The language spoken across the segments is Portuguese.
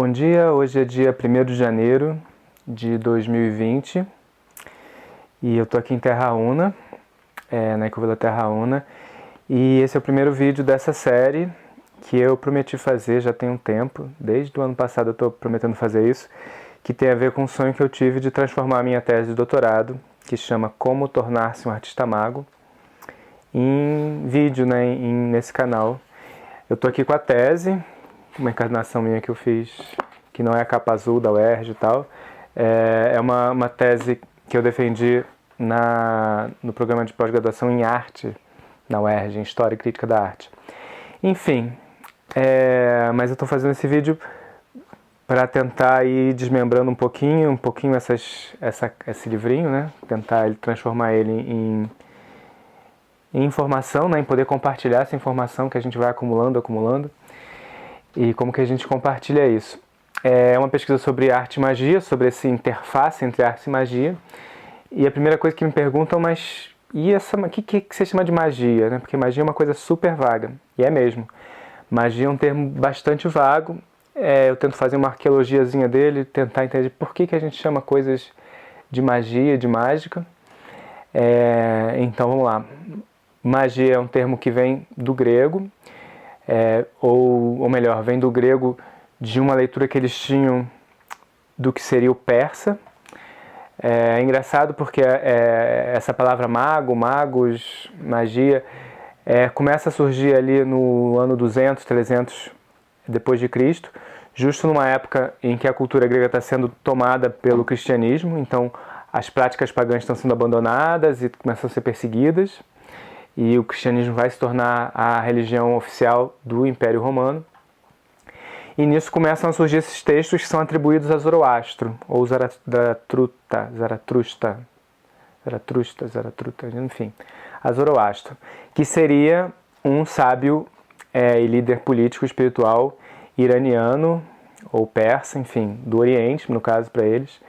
Bom dia, hoje é dia 1º de janeiro de 2020 e eu tô aqui em Terra Una, na Ecovila Terra Una, e esse é o primeiro vídeo dessa série que eu prometi fazer já tem um tempo, desde o ano passado eu tô prometendo fazer isso, que tem a ver com o sonho que eu tive de transformar a minha tese de doutorado, que chama Como Tornar-se um Artista Mago, em vídeo, nesse canal. Eu tô aqui com a tese, uma encarnação minha que eu fiz, que não é a capa azul da UERJ e tal. É uma tese que eu defendi no programa de pós-graduação em arte na UERJ, em História e Crítica da Arte. Enfim, mas eu estou fazendo esse vídeo para tentar ir desmembrando um pouquinho esse livrinho, né? Tentar transformar ele em informação, né? Em poder compartilhar essa informação que a gente vai acumulando. E como que a gente compartilha isso? É uma pesquisa sobre arte e magia, sobre essa interface entre arte e magia. E a primeira coisa que me perguntam, mas o que você chama de magia? Né? Porque magia é uma coisa super vaga, e é mesmo. Magia é um termo bastante vago. Eu tento fazer uma arqueologiazinha dele, tentar entender por que a gente chama coisas de magia, de mágica. Então vamos lá. Magia é um termo que vem do grego, ou melhor, vem do grego de uma leitura que eles tinham do que seria o persa. É engraçado porque essa palavra mago, magos, magia, começa a surgir ali no ano 200, 300 depois de Cristo, justo numa época em que a cultura grega está sendo tomada pelo cristianismo, então as práticas pagãs estão sendo abandonadas e começam a ser perseguidas, e o cristianismo vai se tornar a religião oficial do Império Romano. E nisso começam a surgir esses textos que são atribuídos a Zoroastro, ou Zaratruta, enfim, a Zoroastro, que seria um sábio e líder político espiritual iraniano, ou persa, enfim, do Oriente, no caso para eles,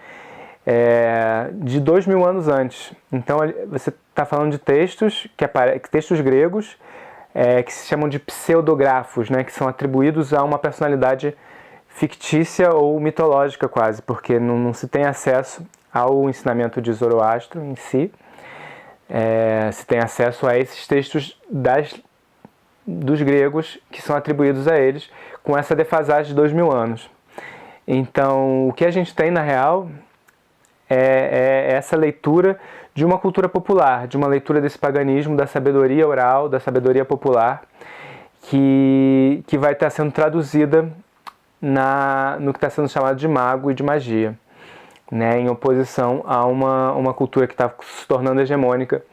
de 2000 anos antes. Então você está falando de textos, textos gregos, que se chamam de pseudografos, né, que são atribuídos a uma personalidade fictícia ou mitológica quase, porque não se tem acesso ao ensinamento de Zoroastro em si, se tem acesso a esses textos dos gregos que são atribuídos a eles, com essa defasagem de 2000 anos. Então, o que a gente tem na real é essa leitura de uma cultura popular, de uma leitura desse paganismo, da sabedoria oral, da sabedoria popular, que vai estar sendo traduzida no que está sendo chamado de mago e de magia, né, em oposição a uma cultura que está se tornando hegemônica,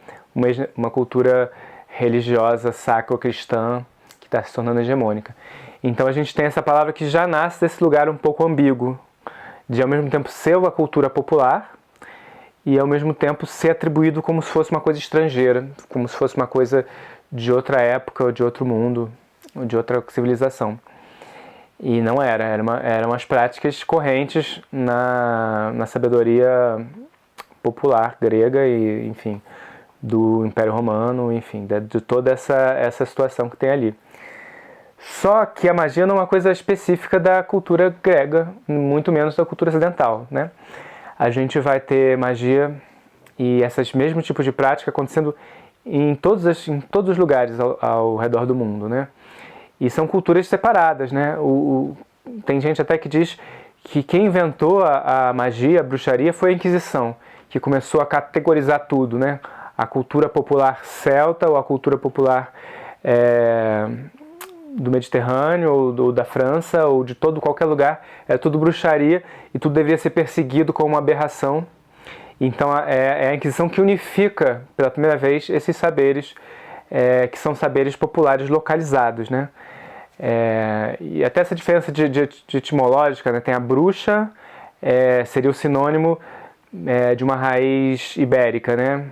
uma cultura religiosa, sacro-cristã, que está se tornando hegemônica. Então a gente tem essa palavra que já nasce desse lugar um pouco ambíguo, de ao mesmo tempo ser uma cultura popular e ao mesmo tempo ser atribuído como se fosse uma coisa estrangeira, como se fosse uma coisa de outra época, ou de outro mundo, ou de outra civilização. E não eram as práticas correntes na sabedoria popular grega e, enfim, do Império Romano, enfim, de toda essa situação que tem ali. Só que a magia não é uma coisa específica da cultura grega, muito menos da cultura ocidental, né? A gente vai ter magia e esses mesmos tipos de prática acontecendo em todos os lugares ao redor do mundo, né? E são culturas separadas, né? Tem gente até que diz que quem inventou a magia, a bruxaria, foi a Inquisição, que começou a categorizar tudo, né? A cultura popular celta ou a cultura popular do Mediterrâneo, ou da França, ou de qualquer lugar, é tudo bruxaria e tudo devia ser perseguido como uma aberração. Então é a Inquisição que unifica pela primeira vez esses saberes, que são saberes populares localizados, né? E até essa diferença de etimológica, né? Tem a bruxa, seria o sinônimo de uma raiz ibérica, né?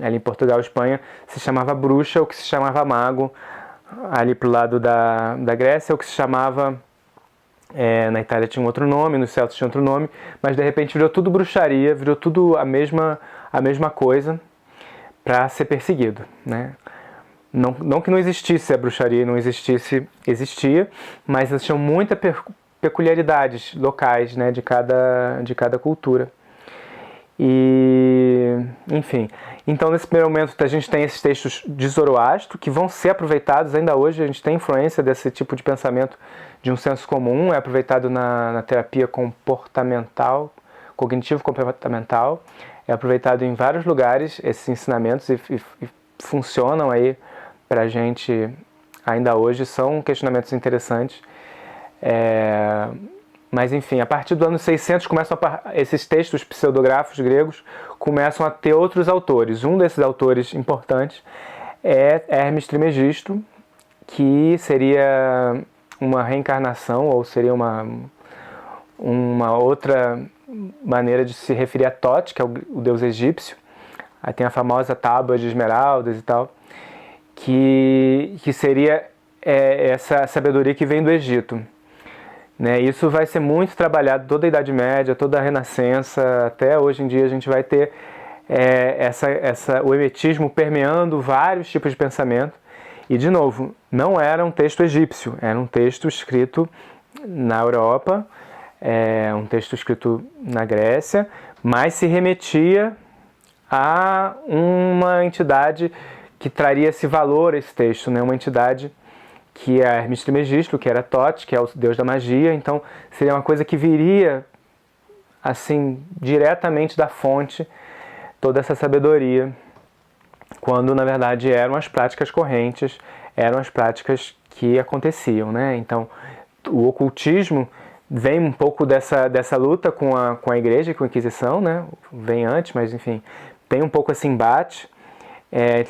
Ali em Portugal e Espanha se chamava bruxa, o que se chamava mago ali pro lado da Grécia, o que se chamava na Itália tinha um outro nome, nos celtas tinha outro nome, mas de repente virou tudo bruxaria, virou tudo a mesma coisa para ser perseguido, né? Não que não existisse a bruxaria, não existisse, existia, mas eles tinham muita peculiaridades locais, né, de cada cultura. E, enfim, então nesse primeiro momento a gente tem esses textos de Zoroastro que vão ser aproveitados ainda hoje. A gente tem influência desse tipo de pensamento de um senso comum, é aproveitado na terapia comportamental, cognitivo-comportamental, é aproveitado em vários lugares esses ensinamentos e funcionam aí pra gente ainda hoje, são questionamentos interessantes. Mas enfim, a partir do ano 600 esses textos pseudográficos gregos começam a ter outros autores. Um desses autores importantes é Hermes Trismegisto, que seria uma reencarnação, ou seria uma outra maneira de se referir a Thoth, que é o deus egípcio. Aí tem a famosa tábua de esmeraldas e tal, que seria essa sabedoria que vem do Egito. Né? Isso vai ser muito trabalhado toda a Idade Média, toda a Renascença, até hoje em dia a gente vai ter o hermetismo permeando vários tipos de pensamento. E, de novo, não era um texto egípcio, era um texto escrito na Europa, um texto escrito na Grécia, mas se remetia a uma entidade que traria esse valor a esse texto, né? Uma entidade que é Hermes Trismegisto, que era Thoth, que é o deus da magia. Então seria uma coisa que viria assim diretamente da fonte, toda essa sabedoria, quando na verdade eram as práticas correntes, eram as práticas que aconteciam, né? Então o ocultismo vem um pouco dessa luta com a igreja e com a Inquisição, né? Vem antes, mas enfim, tem um pouco esse embate,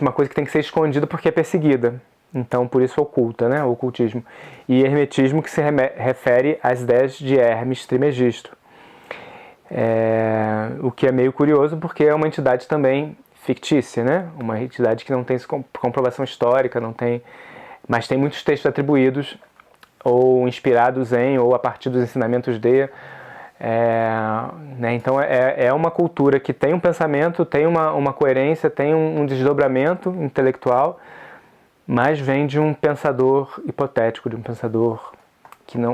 uma coisa que tem que ser escondida porque é perseguida. Então, por isso oculta, né? O ocultismo. E hermetismo, que se refere às ideias de Hermes Trismegisto. O que é meio curioso, porque é uma entidade também fictícia, né? Uma entidade que não tem comprovação histórica, mas tem muitos textos atribuídos, ou inspirados em, ou a partir dos ensinamentos de. Né? Então, é uma cultura que tem um pensamento, tem uma coerência, tem um desdobramento intelectual, mas vem de um pensador hipotético, de um pensador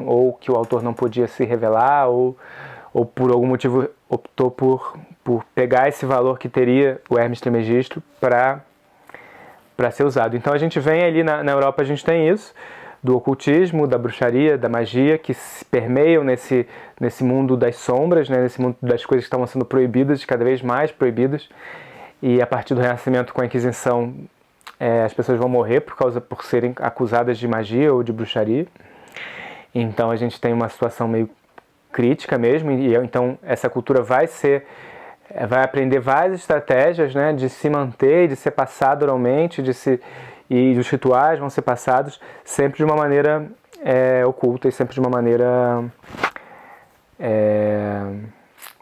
ou que o autor não podia se revelar, ou por algum motivo optou por pegar esse valor que teria o Hermes Trismegisto para ser usado. Então a gente vem ali na Europa, a gente tem isso, do ocultismo, da bruxaria, da magia, que se permeiam nesse mundo das sombras, né, nesse mundo das coisas que estavam sendo proibidas, cada vez mais proibidas, e a partir do Renascimento com a Inquisição, as pessoas vão morrer por serem acusadas de magia ou de bruxaria. Então a gente tem uma situação meio crítica mesmo, e então essa cultura vai aprender várias estratégias, né, de se manter, de ser passado oralmente, e os rituais vão ser passados sempre de uma maneira oculta e sempre de uma maneira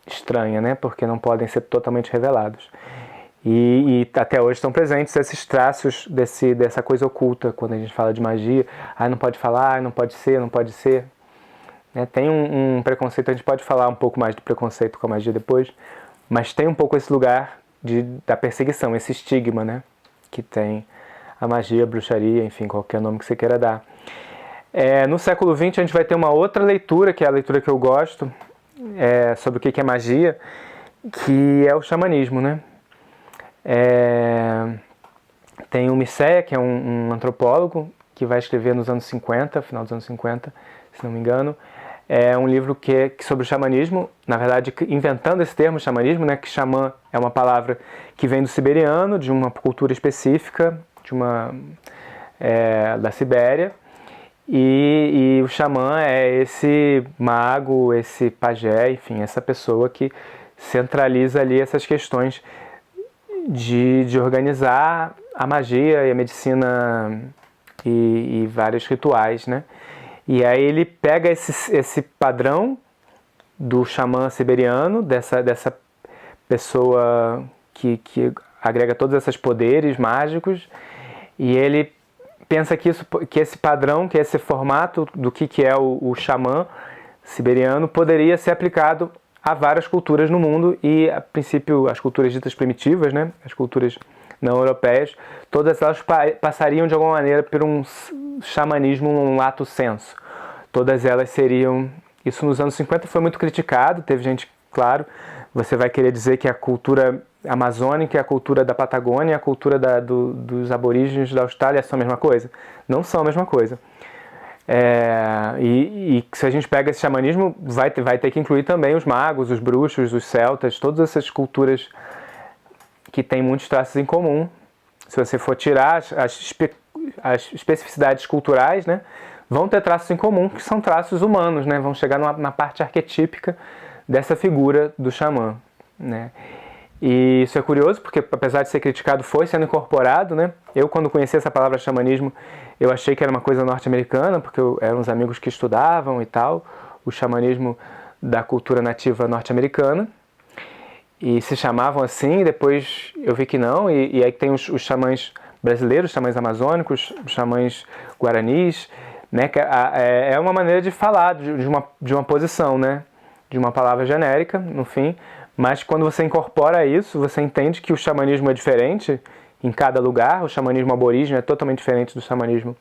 estranha, né, porque não podem ser totalmente revelados. E até hoje estão presentes esses traços dessa coisa oculta, quando a gente fala de magia. Não pode falar, não pode ser, não pode ser. Tem um preconceito, a gente pode falar um pouco mais do preconceito com a magia depois, mas tem um pouco esse lugar da perseguição, esse estigma, né, que tem a magia, a bruxaria, enfim, qualquer nome que você queira dar. No século XX a gente vai ter uma outra leitura, que é a leitura que eu gosto, sobre o que é magia, que é o xamanismo, né? Tem o Mircea, que é um antropólogo, que vai escrever nos anos 50, final dos anos 50, se não me engano. É um livro que sobre o xamanismo, na verdade inventando esse termo xamanismo, né, que xamã é uma palavra que vem do siberiano, de uma cultura específica, da Sibéria, e o xamã é esse mago, esse pajé, enfim, essa pessoa que centraliza ali essas questões de organizar a magia e a medicina e vários rituais, né? E aí ele pega esse padrão do xamã siberiano, dessa pessoa que agrega todos esses poderes mágicos, e ele pensa que esse padrão, que esse formato do que é o xamã siberiano poderia ser aplicado a várias culturas no mundo, e a princípio as culturas ditas primitivas, né, as culturas não europeias, todas elas passariam de alguma maneira por um xamanismo, um lato sensu. Todas elas seriam Isso nos anos 50 foi muito criticado, teve gente, claro, você vai querer dizer que a cultura amazônica, a cultura da Patagônia, a cultura dos aborígenes da Austrália são a mesma coisa. Não são a mesma coisa. E se a gente pega esse xamanismo, vai ter que incluir também os magos, os bruxos, os celtas, todas essas culturas que têm muitos traços em comum. Se você for tirar as especificidades culturais, né, vão ter traços em comum, que são traços humanos, né, vão chegar na parte arquetípica dessa figura do xamã, né. E isso é curioso, porque apesar de ser criticado, foi sendo incorporado, né. Eu, quando conheci essa palavra xamanismo, eu achei que era uma coisa norte-americana, porque eram uns amigos que estudavam e tal, o xamanismo da cultura nativa norte-americana, e se chamavam assim, e depois eu vi que não, e aí tem os xamãs brasileiros, os xamãs amazônicos, os xamãs guaranis, né, que é uma maneira de falar de uma posição, né, de uma palavra genérica, no fim, mas quando você incorpora isso, você entende que o xamanismo é diferente em cada lugar, o xamanismo aborígene é totalmente diferente do xamanismo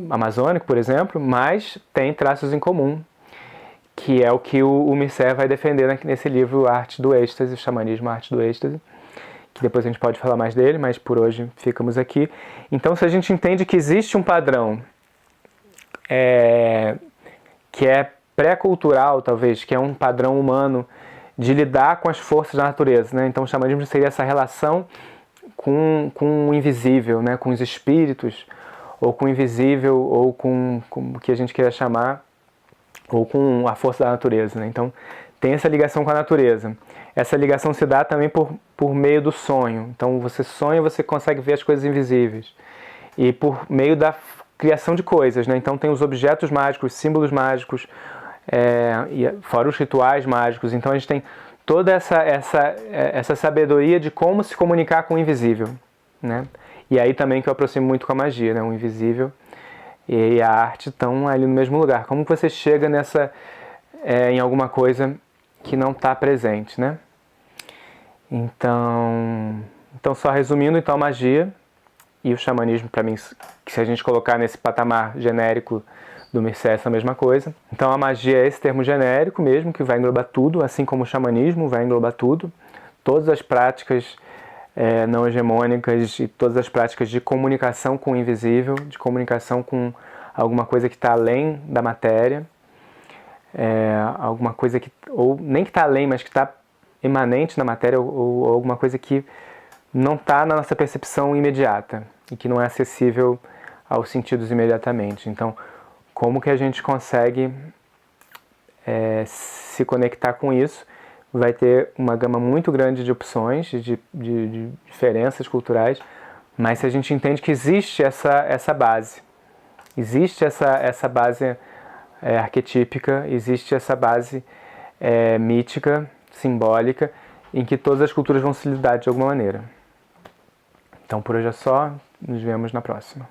amazônico, por exemplo, mas tem traços em comum, que é o que o Mircea vai defender nesse livro Arte do Êxtase, o Xamanismo, a Arte do Êxtase, que depois a gente pode falar mais dele, mas por hoje ficamos aqui. Então, se a gente entende que existe um padrão que é pré-cultural, talvez, que é um padrão humano de lidar com as forças da natureza, né? Então, o xamanismo seria essa relação com o invisível, né? Com os espíritos, ou com o invisível, ou com o que a gente queira chamar, ou com a força da natureza, né? Então, tem essa ligação com a natureza. Essa ligação se dá também por meio do sonho. Então, você sonha, você consegue ver as coisas invisíveis. E por meio da criação de coisas, né? Então, tem os objetos mágicos, símbolos mágicos, fora os rituais mágicos. Então, a gente tem toda essa sabedoria de como se comunicar com o invisível, né? E aí também que eu aproximo muito com a magia, né? O invisível e a arte estão ali no mesmo lugar. Como você chega em alguma coisa que não está presente, né? Então, só resumindo, então a magia e o xamanismo, para mim, que se a gente colocar nesse patamar genérico do Mircea, é a mesma coisa. Então a magia é esse termo genérico mesmo, que vai englobar tudo, assim como o xamanismo vai englobar tudo. Todas as práticas não hegemônicas e todas as práticas de comunicação com o invisível, de comunicação com alguma coisa que está além da matéria, alguma coisa que, ou nem que está além, mas que está imanente na matéria, ou alguma coisa que não está na nossa percepção imediata e que não é acessível aos sentidos imediatamente. Então, como que a gente consegue se conectar com isso? Vai ter uma gama muito grande de opções, de diferenças culturais, mas se a gente entende que existe essa base, existe essa base arquetípica, existe essa base mítica, simbólica, em que todas as culturas vão se lidar de alguma maneira. Então por hoje é só, nos vemos na próxima.